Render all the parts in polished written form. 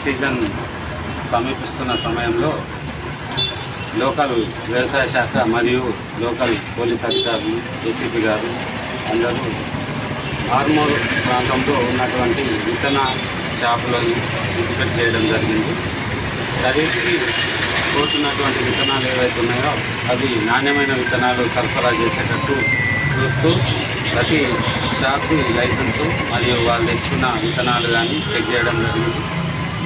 Season సమీపిస్తున్న సమయంలో local వ్యవసాయ శాఖ మరియు లోకల్ పోలీస్ అధికారులు, ఏసీపీ గారు అందరూ ఆర్మూర్ ప్రాంతంలో ఉన్నటువంటి విత్తన షాపులను ఇన్స్పెక్ట్ చేయడం జరిగింది. ఖరీదుకి పోతున్నటువంటి విత్తనాలు ఏవైతే ఉన్నాయో అవి నాణ్యమైన విత్తనాలు సరఫరా చేసేటట్టు చూస్తూ ప్రతి షాప్కి లైసెన్సు మరియు వాళ్ళు తెచ్చుకున్న విత్తనాలు కానీ చెక్ చేయడం జరిగింది.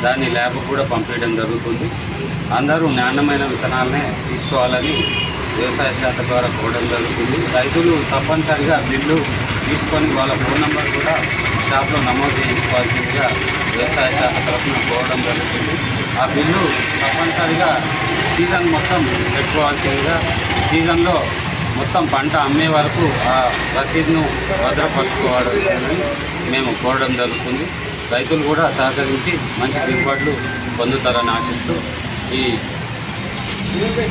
దాన్ని ల్యాబ్ కూడా పంపించడం జరుగుతుంది. అందరూ నాణ్యమైన విత్తనాలనే తీసుకోవాలని వ్యవసాయ శాఖ ద్వారా కోవడం జరుగుతుంది. రైతులు తప్పనిసరిగా బిల్లు తీసుకొని వాళ్ళ ఫోన్ నెంబర్ కూడా షాప్లో నమోదు చేయించుకోవాల్సిందిగా వ్యవసాయ శాఖ తరఫున కోవడం జరుగుతుంది. ఆ బిల్లు తప్పనిసరిగా సీజన్ మొత్తం పెట్టుకోవాల్సిందిగా, సీజన్లో మొత్తం పంట అమ్మే వరకు ఆ రసీదును భద్రపరచుకోవాలని మేము కోరడం జరుగుతుంది. రైతులు కూడా సహకరించి మంచి దిగుబడులు పొందుతారని ఆశిస్తూ ఈ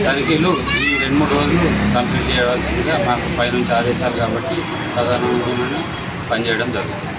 తనిఖీలు ఈ 2-3 రోజులు కంప్లీట్ చేయవలసిందిగా మాకు పైనుంచి ఆదేశాలు కాబట్టి ప్రధానంగా పనిచేయడం జరుగుతుంది.